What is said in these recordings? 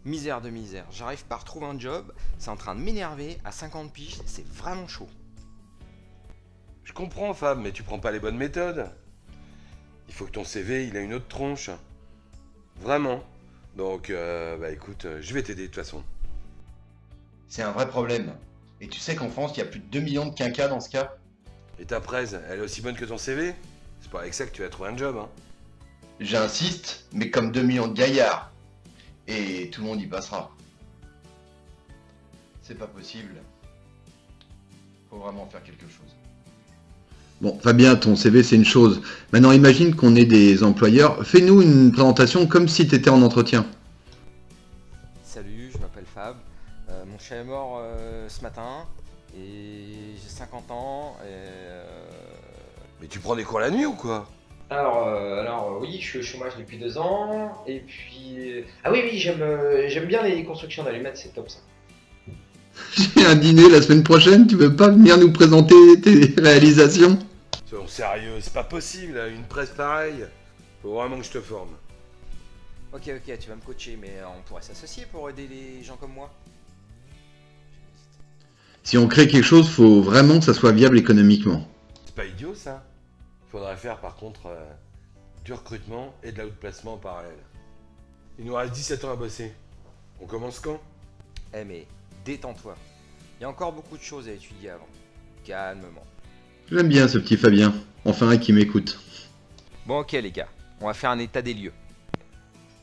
Misère de misère, j'arrive pas à retrouver un job, c'est en train de m'énerver, à 50 piges, c'est vraiment chaud. Je comprends, Fab, mais tu prends pas les bonnes méthodes. Il faut que ton CV, il a une autre tronche. Vraiment. Donc, écoute, je vais t'aider de toute façon. C'est un vrai problème. Et tu sais qu'en France, il y a plus de 2 millions de quinquas dans ce cas? Et ta presse, elle est aussi bonne que ton CV? C'est pas avec ça que tu vas trouver un job, hein. J'insiste, mais comme 2 millions de gaillards. Et tout le monde y passera. C'est pas possible. Faut vraiment faire quelque chose. Bon, Fabien, ton CV c'est une chose. Maintenant imagine qu'on est des employeurs. Fais-nous une présentation comme si tu étais en entretien. Salut, je m'appelle Fab, mon chat est mort ce matin, et j'ai 50 ans, Mais tu prends des cours la nuit ou quoi? Alors, oui, je suis au chômage depuis 2 ans, et puis... Ah oui, j'aime bien les constructions d'allumettes, c'est top ça. J'ai un dîner la semaine prochaine, tu veux pas venir nous présenter tes réalisations? Soyons sérieux, c'est pas possible, une presse pareille. Faut vraiment que je te forme. Ok, tu vas me coacher, mais on pourrait s'associer pour aider les gens comme moi. Si on crée quelque chose, faut vraiment que ça soit viable économiquement. C'est pas idiot ça? Faudrait faire par contre du recrutement et de l'outplacement en parallèle. Il nous reste 17 ans à bosser. On commence quand? Eh mais, détends-toi. Il y a encore beaucoup de choses à étudier avant. Calmement. J'aime bien ce petit Fabien. Enfin un qui m'écoute. Bon ok les gars, on va faire un état des lieux.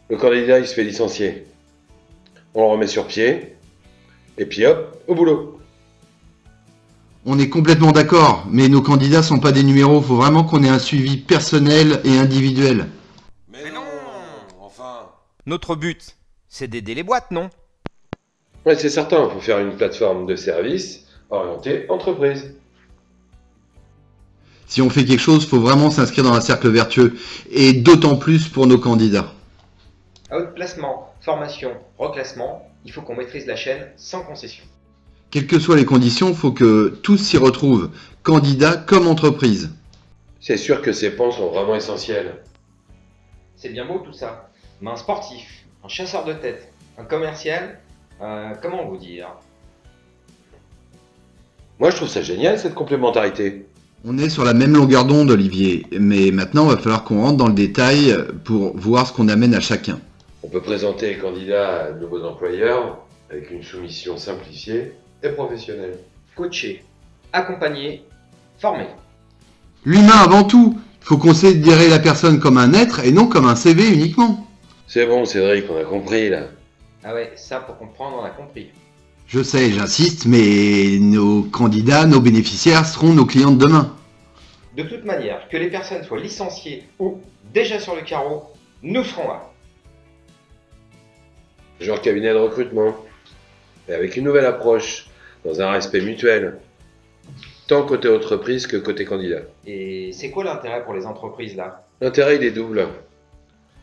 Le candidat il se fait licencier. On le remet sur pied. Et puis hop, au boulot. On est complètement d'accord, mais nos candidats sont pas des numéros. Faut vraiment qu'on ait un suivi personnel et individuel. Mais non. Enfin. Notre but, c'est d'aider les boîtes, non? Ouais, c'est certain, il faut faire une plateforme de service orientée entreprise. Si on fait quelque chose, faut vraiment s'inscrire dans un cercle vertueux. Et d'autant plus pour nos candidats. Outplacement, formation, reclassement, il faut qu'on maîtrise la chaîne sans concession. Quelles que soient les conditions, faut que tous s'y retrouvent, candidats comme entreprises. C'est sûr que ces pans sont vraiment essentiels. C'est bien beau tout ça. Mais un sportif, un chasseur de tête, un commercial, comment vous dire? Moi je trouve ça génial cette complémentarité. On est sur la même longueur d'onde, Olivier, mais maintenant il va falloir qu'on rentre dans le détail pour voir ce qu'on amène à chacun. On peut présenter les candidats à de nouveaux employeurs avec une soumission simplifiée et professionnelle. Coacher, accompagner, former. L'humain avant tout. Faut considérer la personne comme un être et non comme un CV uniquement. C'est bon Cédric, on a compris là. Ah ouais, ça pour comprendre, on a compris. Je sais, j'insiste, mais nos candidats, nos bénéficiaires seront nos clients de demain. De toute manière, que les personnes soient licenciées ou déjà sur le carreau, nous serons là. Genre cabinet de recrutement. Et avec une nouvelle approche, dans un respect mutuel. Tant côté entreprise que côté candidat. Et c'est quoi l'intérêt pour les entreprises là? L'intérêt il est double.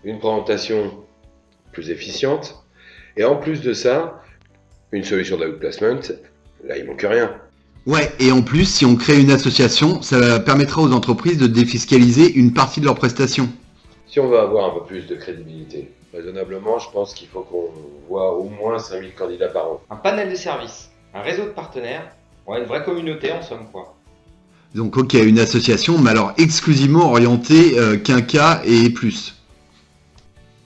Une présentation plus efficiente. Et en plus de ça, une solution d'outplacement, là il manque rien. Ouais, et en plus, si on crée une association, ça permettra aux entreprises de défiscaliser une partie de leurs prestations. Si on veut avoir un peu plus de crédibilité, raisonnablement, je pense qu'il faut qu'on voit au moins 5000 candidats par an. Un panel de services, un réseau de partenaires, ouais, une vraie communauté en somme quoi. Donc ok, une association, mais alors exclusivement orientée quinca et plus.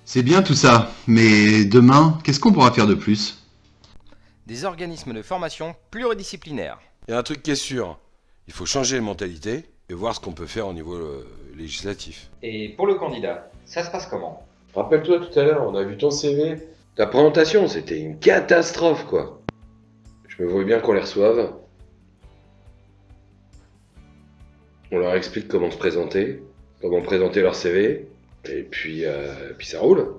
C'est bien tout ça, mais demain, qu'est-ce qu'on pourra faire de plus? Des organismes de formation pluridisciplinaires. Il y a un truc qui est sûr, il faut changer les mentalités et voir ce qu'on peut faire au niveau législatif. Et pour le candidat, ça se passe comment? Rappelle-toi tout à l'heure, on a vu ton CV. Ta présentation, c'était une catastrophe quoi. Je me vois bien qu'on les reçoive. On leur explique comment se présenter, comment présenter leur CV, et puis ça roule.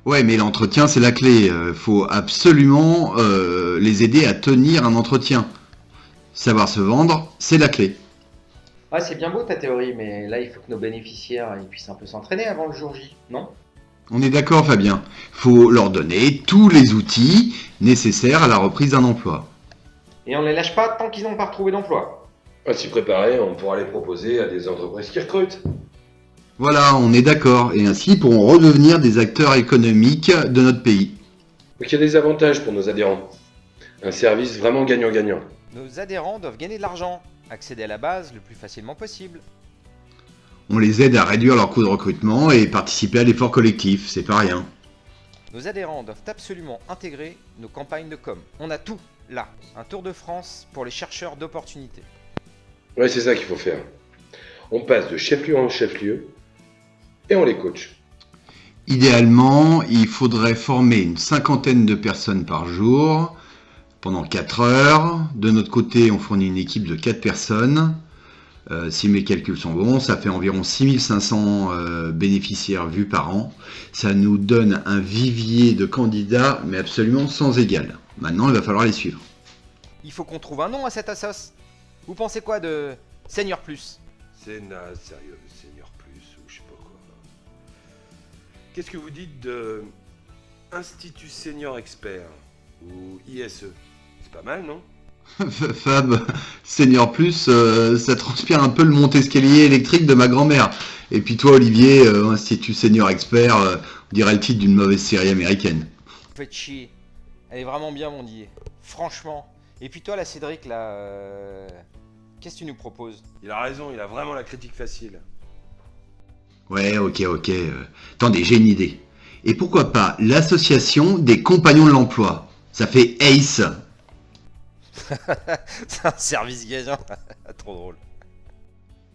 Ouais, mais l'entretien, c'est la clé. Faut absolument les aider à tenir un entretien. Savoir se vendre, c'est la clé. Ah, c'est bien beau ta théorie, mais là il faut que nos bénéficiaires ils puissent un peu s'entraîner avant le jour J, non? On est d'accord, Fabien. Faut leur donner tous les outils nécessaires à la reprise d'un emploi. Et on les lâche pas tant qu'ils n'ont pas retrouvé d'emploi. À s'y préparer, on pourra les proposer à des entreprises qui recrutent. Voilà, on est d'accord, et ainsi ils pourront redevenir des acteurs économiques de notre pays. Donc il y a des avantages pour nos adhérents. Un service vraiment gagnant-gagnant. Nos adhérents doivent gagner de l'argent, accéder à la base le plus facilement possible. On les aide à réduire leurs coûts de recrutement et participer à l'effort collectif, c'est pas rien. Nos adhérents doivent absolument intégrer nos campagnes de com. On a tout, là. Un tour de France pour les chercheurs d'opportunités. Ouais, c'est ça qu'il faut faire. On passe de chef-lieu en chef-lieu et on les coach. Idéalement, il faudrait former une 50aine de personnes par jour, pendant 4 heures. De notre côté, on fournit une équipe de 4 personnes. Si mes calculs sont bons, ça fait environ 6500 bénéficiaires vus par an. Ça nous donne un vivier de candidats, mais absolument sans égal. Maintenant, il va falloir les suivre. Il faut qu'on trouve un nom à cette assoce. Vous pensez quoi de Senior Plus? Sénat, sérieux, Senior Plus, ou je sais pas quoi. Qu'est-ce que vous dites de Institut Senior Expert, ou ISE? C'est pas mal, non? Fab, Senior Plus, ça transpire un peu le monte-escalier électrique de ma grand-mère. Et puis toi, Olivier, Institut Senior Expert, on dirait le titre d'une mauvaise série américaine. Vous faites chier. Elle est vraiment bien, mon dieu. Franchement. Et puis toi, là, Cédric, là... Qu'est-ce que tu nous proposes? Il a raison, il a vraiment la critique facile. Ouais, ok. Attendez, j'ai une idée. Et pourquoi pas l'association des compagnons de l'emploi? Ça fait ACE. C'est un service gagnant. Trop drôle.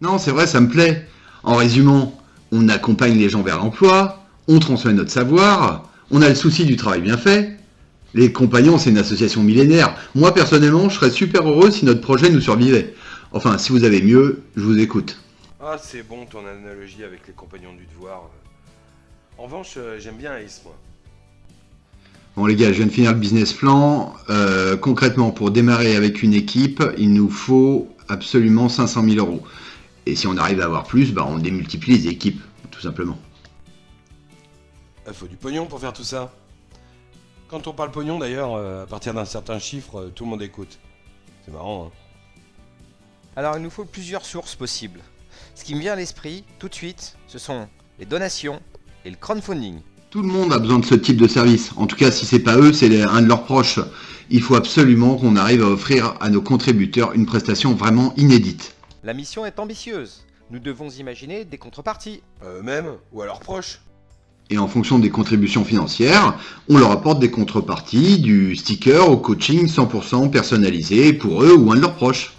Non, c'est vrai, ça me plaît. En résumant, on accompagne les gens vers l'emploi, on transmet notre savoir, on a le souci du travail bien fait. Les compagnons, c'est une association millénaire. Moi, personnellement, je serais super heureux si notre projet nous survivait. Enfin, si vous avez mieux, je vous écoute. Ah, c'est bon ton analogie avec les compagnons du devoir. En revanche, j'aime bien Ace, moi. Bon les gars, je viens de finir le business plan. Concrètement, pour démarrer avec une équipe, il nous faut absolument 500 000 euros. Et si on arrive à avoir plus, on démultiplie les équipes, tout simplement. Il faut du pognon pour faire tout ça. Quand on parle pognon, d'ailleurs, à partir d'un certain chiffre, tout le monde écoute. C'est marrant, hein. Alors, il nous faut plusieurs sources possibles. Ce qui me vient à l'esprit, tout de suite, ce sont les donations et le crowdfunding. Tout le monde a besoin de ce type de service. En tout cas, si c'est pas eux, c'est un de leurs proches. Il faut absolument qu'on arrive à offrir à nos contributeurs une prestation vraiment inédite. La mission est ambitieuse. Nous devons imaginer des contreparties. Eux-mêmes, ou à leurs proches. Et en fonction des contributions financières, on leur apporte des contreparties, du sticker au coaching 100% personnalisé pour eux ou un de leurs proches.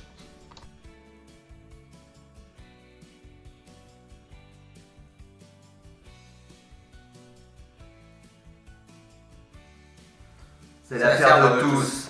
C'est l'affaire de tous.